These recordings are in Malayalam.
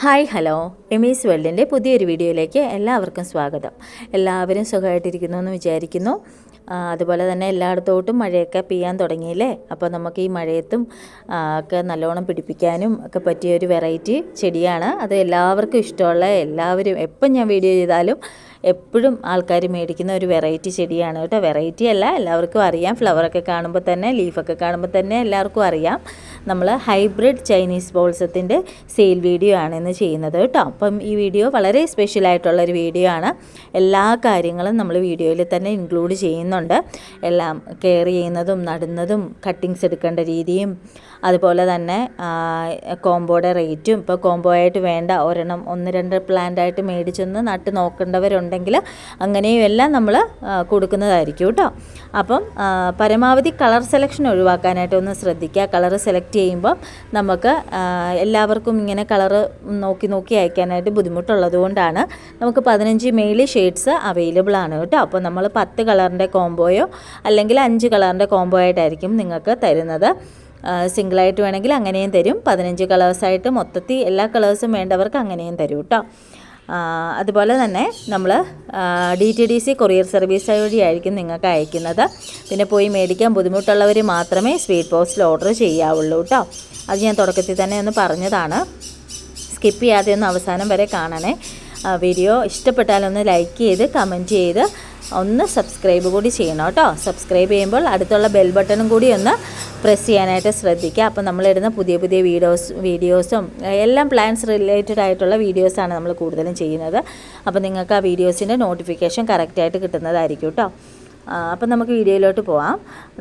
ഹായ് ഹലോ എമീസ് വേൾഡിൻ്റെ പുതിയൊരു വീഡിയോയിലേക്ക് എല്ലാവർക്കും സ്വാഗതം. എല്ലാവരും സുഖമായിട്ടിരിക്കുന്നു എന്ന് വിചാരിക്കുന്നു. അതുപോലെ തന്നെ എല്ലായിടത്തോട്ടും മഴയൊക്കെ പെയ്യാൻ തുടങ്ങിയില്ലേ. അപ്പോൾ നമുക്ക് ഈ മഴയത്തും ഒക്കെ നല്ലോണം പിടിപ്പിക്കാനും ഒക്കെ പറ്റിയൊരു വെറൈറ്റി ചെടിയാണ്. അത് എല്ലാവർക്കും ഇഷ്ടമുള്ള, എല്ലാവരും എപ്പം ഞാൻ വീഡിയോ ചെയ്താലും എപ്പോഴും ആൾക്കാർ മേടിക്കുന്ന ഒരു വെറൈറ്റി ചെടിയാണ് കേട്ടോ. വെറൈറ്റി അല്ല, എല്ലാവർക്കും അറിയാം. ഫ്ലവറൊക്കെ കാണുമ്പോൾ തന്നെ, ലീഫൊക്കെ കാണുമ്പോൾ തന്നെ എല്ലാവർക്കും അറിയാം. നമ്മൾ ഹൈബ്രിഡ് ചൈനീസ് ബോൾസത്തിൻ്റെ സെയിൽ വീഡിയോ ആണ് ഇന്ന് ചെയ്യുന്നത് കേട്ടോ. അപ്പം ഈ വീഡിയോ വളരെ സ്പെഷ്യലായിട്ടുള്ളൊരു വീഡിയോ ആണ്. എല്ലാ കാര്യങ്ങളും നമ്മൾ വീഡിയോയിൽ തന്നെ ഇൻക്ലൂഡ് ചെയ്യുന്നുണ്ട്. എല്ലാം കെയർ ചെയ്യുന്നതും നടുന്നതും കട്ടിങ്സ് എടുക്കേണ്ട രീതിയും അതുപോലെ തന്നെ കോംബോയുടെ റേറ്റും. ഇപ്പോൾ കോംബോ ആയിട്ട് വേണ്ട ഒരെണ്ണം 1-2 പ്ലാന്റ് ആയിട്ട് മേടിച്ചൊന്ന് നട്ട് നോക്കേണ്ടവരുണ്ടെങ്കിൽ അങ്ങനെയും എല്ലാം നമ്മൾ കൊടുക്കുന്നതായിരിക്കും കേട്ടോ. അപ്പം പരമാവധി കളർ സെലക്ഷൻ ഒഴിവാക്കാനായിട്ട് ഒന്ന് ശ്രദ്ധിക്കുക. കളർ സെലക്ട് ചെയ്യുമ്പോൾ നമുക്ക് എല്ലാവർക്കും ഇങ്ങനെ കളറ് നോക്കി അയക്കാനായിട്ട് ബുദ്ധിമുട്ടുള്ളത് കൊണ്ടാണ് നമുക്ക് 15 മെയിൽ ഷെയ്ഡ്സ് അവൈലബിൾ ആണ് കേട്ടോ. അപ്പോൾ നമ്മൾ 10 കളറിൻ്റെ കോംബോയോ അല്ലെങ്കിൽ 5 കളറിൻ്റെ കോംബോ ആയിട്ടായിരിക്കും നിങ്ങൾക്ക് തരുന്നത്. സിംഗിളായിട്ട് വേണമെങ്കിൽ അങ്ങനെയും തരും. 15 കളേഴ്സായിട്ട് മൊത്തത്തിൽ എല്ലാ കളേഴ്സും വേണ്ടവർക്ക് അങ്ങനെയും തരും കേട്ടോ. അതുപോലെ തന്നെ നമ്മൾ DTDC കൊറിയർ സർവീസ് വഴിയായിരിക്കും നിങ്ങൾക്ക് അയക്കുന്നത്. പിന്നെ പോയി മേടിക്കാൻ ബുദ്ധിമുട്ടുള്ളവർ മാത്രമേ സ്പീഡ് പോസ്റ്റിൽ ഓർഡർ ചെയ്യാവുള്ളൂ കേട്ടോ. അത് ഞാൻ തുടക്കത്തിൽ തന്നെ ഒന്ന് പറഞ്ഞതാണ്. സ്കിപ്പ് ചെയ്യാതെ ഒന്ന് അവസാനം വരെ കാണണേ. വീഡിയോ ഇഷ്ടപ്പെട്ടാലൊന്ന് ലൈക്ക് ചെയ്ത് കമൻറ്റ് ചെയ്ത് ഒന്ന് സബ്സ്ക്രൈബ് കൂടി ചെയ്യണം കേട്ടോ. സബ്സ്ക്രൈബ് ചെയ്യുമ്പോൾ അടുത്തുള്ള ബെൽ ബട്ടണും കൂടി ഒന്ന് പ്രസ് ചെയ്യാനായിട്ട് ശ്രദ്ധിക്കുക. അപ്പോൾ നമ്മളിടുന്ന പുതിയ വീഡിയോസും എല്ലാം പ്ലാന്റ്സ് റിലേറ്റഡ് ആയിട്ടുള്ള വീഡിയോസാണ് നമ്മൾ കൂടുതലും ചെയ്യുന്നത്. അപ്പോൾ നിങ്ങൾക്ക് ആ വീഡിയോസിൻ്റെ നോട്ടിഫിക്കേഷൻ കറക്റ്റായിട്ട് കിട്ടുന്നതായിരിക്കും കേട്ടോ. അപ്പം നമുക്ക് വീഡിയോയിലോട്ട് പോവാം.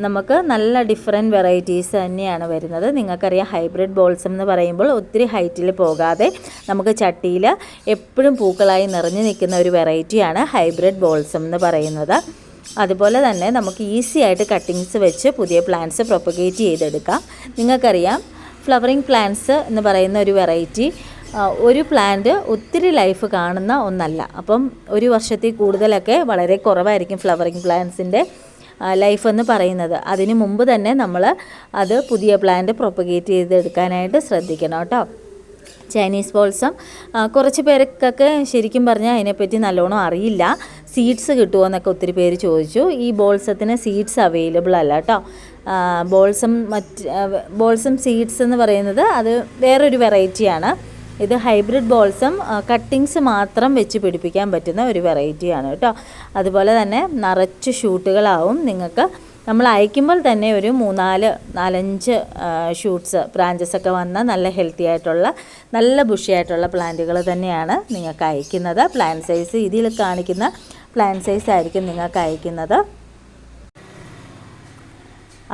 നമുക്ക് നല്ല ഡിഫറെൻറ്റ് വെറൈറ്റീസ് തന്നെയാണ് വരുന്നത്. നിങ്ങൾക്കറിയാം, ഹൈബ്രിഡ് ബോൾസം എന്ന് പറയുമ്പോൾ ഒത്തിരി ഹൈറ്റിൽ പോകാതെ നമുക്ക് ചട്ടിയിൽ എപ്പോഴും പൂക്കളായി നിറഞ്ഞു നിൽക്കുന്ന ഒരു വെറൈറ്റിയാണ് ഹൈബ്രിഡ് ബോൾസം എന്ന് പറയുന്നത്. അതുപോലെ തന്നെ നമുക്ക് ഈസി ആയിട്ട് കട്ടിങ്സ് വെച്ച് പുതിയ പ്ലാന്റ്സ് പ്രൊപ്പഗേറ്റ് ചെയ്തെടുക്കാം. നിങ്ങൾക്കറിയാം, ഫ്ലവറിങ് പ്ലാന്റ്സ് എന്ന് പറയുന്ന ഒരു വെറൈറ്റി ഒരു പ്ലാന്റ് ഒത്തിരി ലൈഫ് കാണുന്ന ഒന്നല്ല. അപ്പം ഒരു വർഷത്തിൽ കൂടുതലൊക്കെ വളരെ കുറവായിരിക്കും ഫ്ലവറിങ് പ്ലാന്റ്സിൻ്റെ ലൈഫ് എന്ന് പറയുന്നത്. അതിന് മുമ്പ് തന്നെ നമ്മൾ അത് പുതിയ പ്ലാന്റ് പ്രൊപ്പഗേറ്റ് ചെയ്തെടുക്കാനായിട്ട് ശ്രദ്ധിക്കണം കേട്ടോ. ചൈനീസ് ബോൾസം കുറച്ച് പേർക്കൊക്കെ ശരിക്കും പറഞ്ഞാൽ അതിനെപ്പറ്റി നല്ലോണം അറിയില്ല. സീഡ്സ് കിട്ടുമോ എന്നൊക്കെ ഒത്തിരി പേര് ചോദിച്ചു. ഈ ബോൾസത്തിന് സീഡ്സ് അവൈലബിൾ അല്ല കേട്ടോ. ബോൾസം സീഡ്സ് എന്ന് പറയുന്നത് അത് വേറൊരു വെറൈറ്റിയാണ്. ഇത് ഹൈബ്രിഡ് ബോൾസം കട്ടിങ്സ് മാത്രം വെച്ച് പിടിപ്പിക്കാൻ പറ്റുന്ന ഒരു വെറൈറ്റിയാണ് കേട്ടോ. അതുപോലെ തന്നെ നിറച്ച് ഷൂട്ടുകളാവും. നിങ്ങൾക്ക് നമ്മൾ അയക്കുമ്പോൾ തന്നെ ഒരു 4-5 ഷൂട്ട്സ് ബ്രാഞ്ചസ് ഒക്കെ വന്ന നല്ല ഹെൽത്തി ആയിട്ടുള്ള നല്ല ബുഷിയായിട്ടുള്ള പ്ലാന്റുകൾ തന്നെയാണ് നിങ്ങൾക്ക് അയക്കുന്നത്. പ്ലാന്റ് സൈസ് ഇതിൽ കാണിക്കുന്ന പ്ലാന്റ് സൈസ് ആയിരിക്കും നിങ്ങൾക്ക് അയക്കുന്നത്.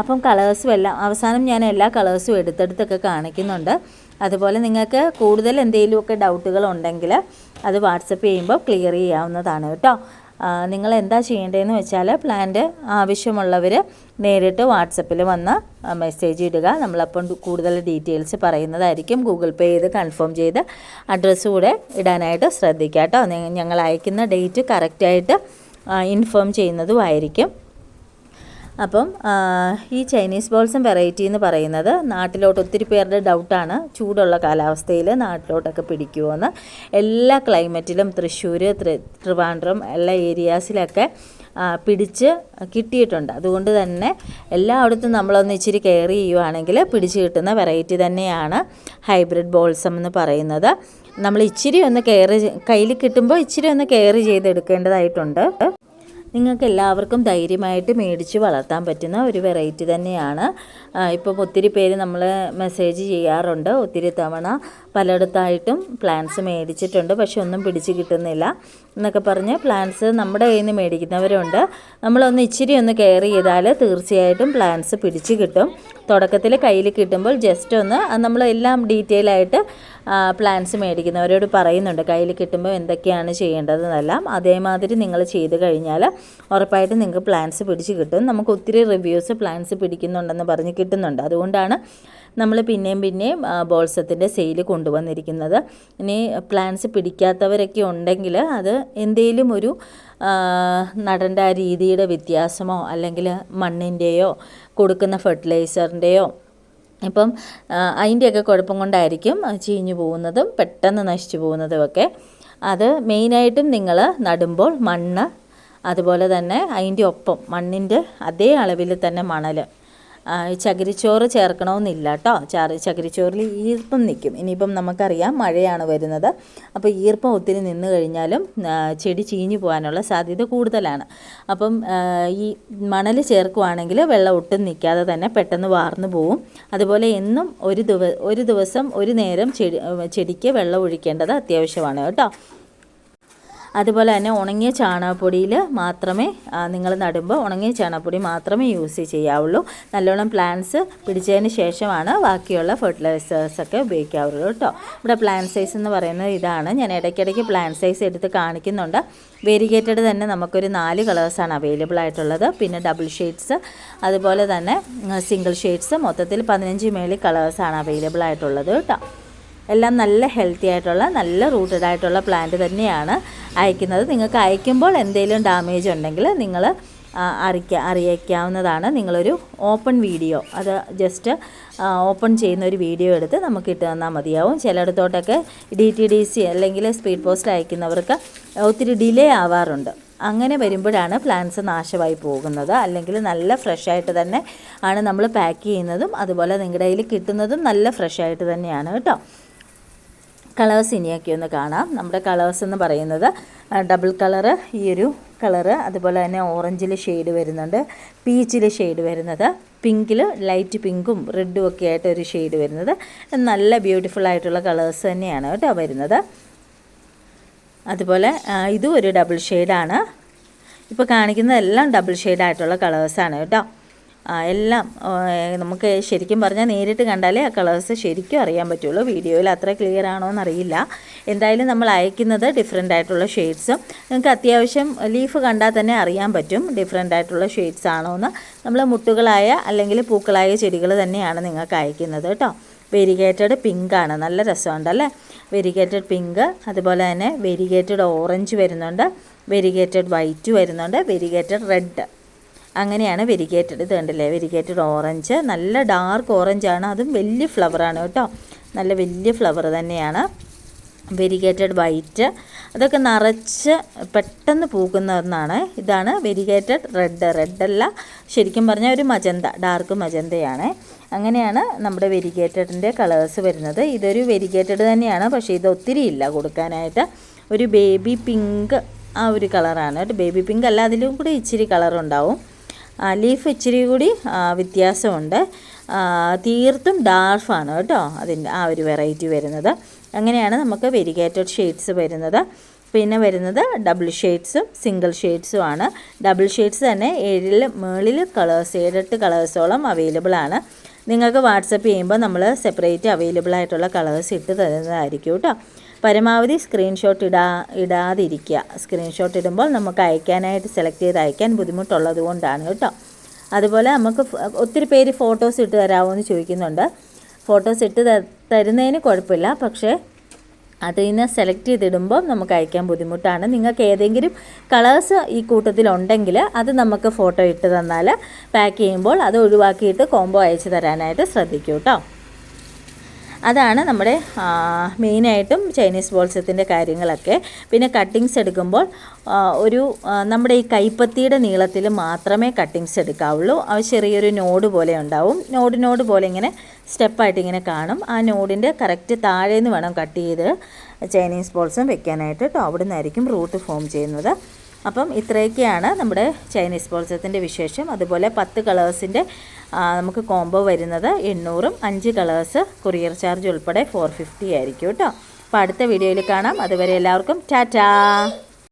അപ്പം കളേഴ്സും എല്ലാം അവസാനം ഞാൻ എല്ലാ കളേഴ്സും എടുത്തെടുത്തൊക്കെ കാണിക്കുന്നുണ്ട്. അതുപോലെ നിങ്ങൾക്ക് കൂടുതൽ എന്തെങ്കിലുമൊക്കെ ഡൗട്ടുകൾ ഉണ്ടെങ്കിൽ അത് വാട്സപ്പ് ചെയ്യുമ്പോൾ ക്ലിയർ ചെയ്യാവുന്നതാണ് കേട്ടോ. നിങ്ങൾ എന്താ ചെയ്യേണ്ടതെന്ന് വെച്ചാൽ, പ്ലാന്റ് ആവശ്യമുള്ളവർ നേരിട്ട് വാട്സപ്പിൽ വന്ന് മെസ്സേജ് ഇടുക. നമ്മളപ്പം കൂടുതൽ ഡീറ്റെയിൽസ് പറയുന്നതായിരിക്കും. ഗൂഗിൾ പേ ചെയ്ത് കൺഫേം ചെയ്ത് അഡ്രസ്സ് കൂടെ ഇടാനായിട്ട് ശ്രദ്ധിക്കുക കേട്ടോ. ഞങ്ങൾ അയക്കുന്ന ഡേറ്റ് കറക്റ്റായിട്ട് ഇൻഫോം ചെയ്യുന്നതുമായിരിക്കും. അപ്പം ഈ ചൈനീസ് ബോൾസം വെറൈറ്റി എന്ന് പറയുന്നത് നാട്ടിലോട്ട് ഒത്തിരി പേരുടെ ഡൗട്ടാണ്, ചൂടുള്ള കാലാവസ്ഥയിൽ നാട്ടിലോട്ടൊക്കെ പിടിക്കുമോ എന്ന്. എല്ലാ ക്ലൈമറ്റിലും തൃശ്ശൂർ, ട്രിവാൻഡ്രം എല്ലാ ഏരിയാസിലൊക്കെ പിടിച്ച് കിട്ടിയിട്ടുണ്ട്. അതുകൊണ്ട് തന്നെ എല്ലായിടത്തും നമ്മളൊന്ന് ഇച്ചിരി കെയർ ചെയ്യുവാണെങ്കിൽ പിടിച്ച് കിട്ടുന്ന വെറൈറ്റി തന്നെയാണ് ഹൈബ്രിഡ് ബോൾസം എന്ന് പറയുന്നത്. നമ്മൾ ഇച്ചിരി ഒന്ന് കയ്യിൽ കിട്ടുമ്പോൾ ഇച്ചിരി ഒന്ന് കെയർ ചെയ്തെടുക്കേണ്ടതായിട്ടുണ്ട്. നിങ്ങൾക്ക് എല്ലാവർക്കും ധൈര്യമായിട്ട് മേടിച്ച് വളർത്താൻ പറ്റുന്ന ഒരു വെറൈറ്റി തന്നെയാണ്. ഇപ്പം ഒത്തിരി പേര് നമ്മൾ മെസ്സേജ് ചെയ്യാറുണ്ട്. ഒത്തിരി തവണ പലയിടത്തായിട്ടും പ്ലാന്റ്സ് മേടിച്ചിട്ടുണ്ട്, പക്ഷെ ഒന്നും പിടിച്ച് കിട്ടുന്നില്ല എന്നൊക്കെ പറഞ്ഞ് പ്ലാന്റ്സ് നമ്മുടെ കയ്യിൽ നിന്ന് മേടിക്കുന്നവരുണ്ട്. നമ്മളൊന്ന് ഇച്ചിരി ഒന്ന് കെയർ ചെയ്താൽ തീർച്ചയായിട്ടും പ്ലാന്റ്സ് പിടിച്ച് കിട്ടും. തുടക്കത്തിൽ കയ്യിൽ കിട്ടുമ്പോൾ ജസ്റ്റ് ഒന്ന് നമ്മളെല്ലാം ഡീറ്റെയിൽ ആയിട്ട് പ്ലാന്റ്സ് മേടിക്കുന്നവരോട് പറയുന്നുണ്ട്, കയ്യിൽ കിട്ടുമ്പോൾ എന്തൊക്കെയാണ് ചെയ്യേണ്ടതെന്നെല്ലാം. അതേമാതിരി നിങ്ങൾ ചെയ്ത് കഴിഞ്ഞാൽ ഉറപ്പായിട്ടും നിങ്ങൾക്ക് പ്ലാന്റ്സ് പിടിച്ച് കിട്ടും. നമുക്ക് ഒത്തിരി റിവ്യൂസ് പ്ലാന്റ്സ് പിടിക്കുന്നുണ്ടെന്ന് പറഞ്ഞ് കിട്ടുന്നുണ്ട്. അതുകൊണ്ടാണ് നമ്മൾ പിന്നെയും ബോൾസത്തിൻ്റെ സെയിൽ കൊണ്ടുവന്നിരിക്കുന്നത്. ഇനി പ്ലാന്റ്സ് പിടിക്കാത്തവരൊക്കെ ഉണ്ടെങ്കിൽ അത് എന്തെങ്കിലും ഒരു നടേണ്ട രീതിയുടെ വ്യത്യാസമോ അല്ലെങ്കിൽ മണ്ണിൻ്റെയോ കൊടുക്കുന്ന ഫെർട്ടിലൈസറിൻ്റെയോ ഇപ്പം അതിൻ്റെയൊക്കെ കുഴപ്പം കൊണ്ടായിരിക്കും ചീഞ്ഞു പോകുന്നതും പെട്ടെന്ന് നശിച്ചു പോകുന്നതുമൊക്കെ. അത് മെയിനായിട്ടും നിങ്ങൾ നടുമ്പോൾ മണ്ണ്, അതുപോലെ തന്നെ അതിൻ്റെ ഒപ്പം മണ്ണിൻ്റെ അതേ അളവിൽ തന്നെ മണൽ, ചകിരിച്ചോറ് ചേർക്കണമെന്നില്ല കേട്ടോ. ചകിരിച്ചോറിൽ ഈർപ്പം നിൽക്കും. ഇനിയിപ്പം നമുക്കറിയാം മഴയാണ് വരുന്നത്, അപ്പോൾ ഈർപ്പം ഒത്തിരി നിന്ന് കഴിഞ്ഞാലും ചെടി ചീഞ്ഞു പോകാനുള്ള സാധ്യത കൂടുതലാണ്. അപ്പം ഈ മണൽ ചേർക്കുവാണെങ്കിൽ വെള്ളം ഒട്ടും നിൽക്കാതെ തന്നെ പെട്ടെന്ന് വാർന്നു പോവും. അതുപോലെ എന്നും ഒരു ദിവസം ഒരു നേരം ചെടിക്ക് വെള്ളം ഒഴിക്കേണ്ടത് അത്യാവശ്യമാണ് കേട്ടോ. അതുപോലെ തന്നെ ഉണങ്ങിയ ചാണകപ്പൊടിയിൽ മാത്രമേ നിങ്ങൾ നടുമ്പോൾ ഉണങ്ങിയ ചാണകപ്പൊടി മാത്രമേ യൂസ് ചെയ്യാവുള്ളൂ. നല്ലോണം പ്ലാന്റ്സ് പിടിച്ചതിന് ശേഷമാണ് ബാക്കിയുള്ള ഫെർട്ടിലൈസേഴ്സൊക്കെ ഉപയോഗിക്കാവുള്ളൂ കേട്ടോ. ഇവിടെ പ്ലാന്റ് സൈസ് എന്ന് പറയുന്നത് ഇതാണ്. ഞാൻ ഇടയ്ക്കിടയ്ക്ക് പ്ലാന്റ് സൈസ് എടുത്ത് കാണിക്കുന്നുണ്ട്. വേരിഗേറ്റഡ് തന്നെ നമുക്കൊരു 4 കളേഴ്സാണ് അവൈലബിൾ ആയിട്ടുള്ളത്. പിന്നെ ഡബിൾ ഷെയ്ഡ്സ്, അതുപോലെ തന്നെ സിംഗിൾ ഷെയ്ഡ്സ്, മൊത്തത്തിൽ 15 മേളിൽ കളേഴ്സാണ് അവൈലബിൾ ആയിട്ടുള്ളത് കേട്ടോ. എല്ലാം നല്ല ഹെൽത്തി ആയിട്ടുള്ള നല്ല റൂട്ടഡ് ആയിട്ടുള്ള പ്ലാന്റ് തന്നെയാണ് അയക്കുന്നത്. നിങ്ങൾക്ക് അയക്കുമ്പോൾ എന്തെങ്കിലും ഡാമേജ് ഉണ്ടെങ്കിൽ നിങ്ങൾ അറിയിക്കാവുന്നതാണ്. നിങ്ങളൊരു ഓപ്പൺ വീഡിയോ, അത് ജസ്റ്റ് ഓപ്പൺ ചെയ്യുന്ന ഒരു വീഡിയോ എടുത്ത് നമുക്ക് ഇട്ട് തന്നാൽ മതിയാവും. ചിലയിടത്തോട്ടൊക്കെ DTDC അല്ലെങ്കിൽ സ്പീഡ് പോസ്റ്റ് അയക്കുന്നവർക്ക് ഒത്തിരി ഡിലേ ആവാറുണ്ട്. അങ്ങനെ വരുമ്പോഴാണ് പ്ലാന്റ്സ് നാശമായി പോകുന്നത്. അല്ലെങ്കിൽ നല്ല ഫ്രഷായിട്ട് തന്നെ ആണ് നമ്മൾ പാക്ക് ചെയ്യുന്നതും അതുപോലെ നിങ്ങളുടെ കയ്യിൽ കിട്ടുന്നതും നല്ല ഫ്രഷായിട്ട് തന്നെയാണ് കേട്ടോ. കളേഴ്സ് ഇനിയൊക്കെ ഒന്ന് കാണാം. നമ്മുടെ കളേഴ്സ് എന്ന് പറയുന്നത് ഡബിൾ കളറ്, ഈ ഒരു കളറ്, അതുപോലെ തന്നെ ഓറഞ്ചിൽ ഷെയ്ഡ് വരുന്നുണ്ട്, പീച്ചിൽ ഷെയ്ഡ് വരുന്നത്, പിങ്കിൽ ലൈറ്റ് പിങ്കും റെഡും ഒക്കെ ആയിട്ട് ഒരു ഷെയ്ഡ് വരുന്നത്. നല്ല ബ്യൂട്ടിഫുൾ ആയിട്ടുള്ള കളേഴ്സ് തന്നെയാണ് കേട്ടോ വരുന്നത്. അതുപോലെ ഇതും ഒരു ഡബിൾ ഷെയ്ഡാണ്. ഇപ്പോൾ കാണിക്കുന്നതെല്ലാം ഡബിൾ ഷെയ്ഡായിട്ടുള്ള കളേഴ്സാണ് കേട്ടോ. എല്ലാം നമുക്ക് ശരിക്കും പറഞ്ഞാൽ നേരിട്ട് കണ്ടാലേ ആ കളേഴ്സ് ശരിക്കും അറിയാൻ പറ്റുള്ളൂ. വീഡിയോയിൽ അത്ര ക്ലിയർ ആണോ എന്നറിയില്ല. എന്തായാലും നമ്മൾ അയക്കുന്നത് ഡിഫറെൻ്റ് ആയിട്ടുള്ള ഷെയ്ഡ്സും നിങ്ങൾക്ക് അത്യാവശ്യം ലീഫ് കണ്ടാൽ തന്നെ അറിയാൻ പറ്റും ഡിഫറെൻ്റ് ആയിട്ടുള്ള ഷെയ്ഡ്സ് ആണോ എന്ന്. നമ്മൾ മുട്ടുകളായ അല്ലെങ്കിൽ പൂക്കളായ ചെടികൾ തന്നെയാണ് നിങ്ങൾക്ക് അയക്കുന്നത് കേട്ടോ. വെരിഗേറ്റഡ് പിങ്കാണ്, നല്ല രസമുണ്ടല്ലേ. വെരിഗേറ്റഡ് പിങ്ക്, അതുപോലെ തന്നെ വെരിഗേറ്റഡ് ഓറഞ്ച് വരുന്നുണ്ട്, വെരിഗേറ്റഡ് വൈറ്റ് വരുന്നുണ്ട്, വെരിഗേറ്റഡ് റെഡ്, അങ്ങനെയാണ് വെരിഗേറ്റഡ്. ഇത് കണ്ടില്ലേ, വെരിഗേറ്റഡ് ഓറഞ്ച്, നല്ല ഡാർക്ക് ഓറഞ്ചാണ്, അതും വലിയ ഫ്ലവറാണ് കേട്ടോ, നല്ല വലിയ ഫ്ലവർ തന്നെയാണ്. വെരിഗേറ്റഡ് വൈറ്റ്, അതൊക്കെ നിറച്ച് പെട്ടെന്ന് പൂക്കുന്ന ഒന്നാണ്. ഇതാണ് വെരിഗേറ്റഡ് റെഡ്. റെഡല്ല, ശരിക്കും പറഞ്ഞാൽ ഒരു മജന്ത, ഡാർക്ക് മജന്തയാണ്. അങ്ങനെയാണ് നമ്മുടെ വെരിഗേറ്റഡിൻ്റെ കളേഴ്സ് വരുന്നത്. ഇതൊരു വെരിഗേറ്റഡ് തന്നെയാണ്, പക്ഷേ ഇത് ഒത്തിരി ഇല്ല കൊടുക്കാനായിട്ട്. ഒരു ബേബി പിങ്ക് ആ ഒരു കളറാണ് കേട്ടോ. ബേബി പിങ്ക് അല്ല, അതിലും കൂടി ഇച്ചിരി കളറുണ്ടാവും. ലീഫ് ഇച്ചിരി കൂടി വ്യത്യാസമുണ്ട്. തീർത്തും ഡാർഫാണ് കേട്ടോ അതിൻ്റെ ആ ഒരു വെറൈറ്റി വരുന്നത്. അങ്ങനെയാണ് നമുക്ക് വെരിഗേറ്റഡ് ഷെയ്ഡ്സ് വരുന്നത്. പിന്നെ വരുന്നത് ഡബിൾ ഷെയ്ഡ്സും സിംഗിൾ ഷെയ്ഡ്സും ആണ്. ഡബിൾ ഷെയ്ഡ്സ് തന്നെ 7 മേളിൽ കളേഴ്സ്, 7-8 കളേഴ്സോളം അവൈലബിൾ ആണ്. നിങ്ങൾക്ക് വാട്സപ്പ് ചെയ്യുമ്പോൾ നമ്മൾ സെപ്പറേറ്റ് അവൈലബിൾ ആയിട്ടുള്ള കളേഴ്സ് ഇട്ട് തരുന്നതായിരിക്കും കേട്ടോ. പരമാവധി സ്ക്രീൻഷോട്ട് ഇടാതിരിക്കുക. സ്ക്രീൻഷോട്ട് ഇടുമ്പോൾ നമുക്ക് അയക്കാനായിട്ട് സെലക്ട് ചെയ്ത് അയക്കാൻ ബുദ്ധിമുട്ടുള്ളത് കൊണ്ടാണ് കേട്ടോ. അതുപോലെ നമുക്ക് ഒത്തിരി പേര് ഫോട്ടോസ് ഇട്ട് തരാമോ എന്ന് ചോദിക്കുന്നുണ്ട്. ഫോട്ടോസ് ഇട്ട് തരുന്നതിന് കുഴപ്പമില്ല, പക്ഷേ അതിൽ നിന്ന് സെലക്ട് ചെയ്തിടുമ്പോൾ നമുക്ക് അയക്കാൻ ബുദ്ധിമുട്ടാണ്. നിങ്ങൾക്ക് ഏതെങ്കിലും കളേഴ്സ് ഈ കൂട്ടത്തിലുണ്ടെങ്കിൽ അത് നമുക്ക് ഫോട്ടോ ഇട്ട് തന്നാൽ പാക്ക് ചെയ്യുമ്പോൾ അത് ഒഴിവാക്കിയിട്ട് കോംബോ അയച്ചു തരാനായിട്ട് ശ്രദ്ധിക്കൂ കേട്ടോ. അതാണ് നമ്മുടെ മെയിനായിട്ടും ചൈനീസ് ബോൾസത്തിൻ്റെ കാര്യങ്ങളൊക്കെ. പിന്നെ കട്ടിങ്സ് എടുക്കുമ്പോൾ നമ്മുടെ ഈ കൈപ്പത്തിയുടെ നീളത്തിൽ മാത്രമേ കട്ടിങ്സ് എടുക്കാവുള്ളൂ. അത് ചെറിയൊരു നോഡ് പോലെ ഉണ്ടാവും. നോഡ് പോലെ ഇങ്ങനെ സ്റ്റെപ്പായിട്ട് ഇങ്ങനെ കാണും. ആ നോഡിൻ്റെ കറക്റ്റ് താഴേന്ന് വേണം കട്ട് ചെയ്ത് ചൈനീസ് ബോൾസും വെക്കാനായിട്ട് കേട്ടോ. അവിടെ നിന്നായിരിക്കും റൂട്ട് ഫോം ചെയ്യുന്നത്. അപ്പം ഇത്രയൊക്കെയാണ് നമ്മുടെ ചൈനീസ് ബോൾസത്തിൻ്റെ വിശേഷം. അതുപോലെ 10 കളേഴ്സിൻ്റെ നമുക്ക് കോംബോ വരുന്നത് 800, 5 കളേഴ്സ് കൊറിയർ ചാർജ് ഉൾപ്പെടെ 450 ആയിരിക്കും കേട്ടോ. അപ്പോൾ അടുത്ത വീഡിയോയിൽ കാണാം. അതുവരെ എല്ലാവർക്കും ടാറ്റാ.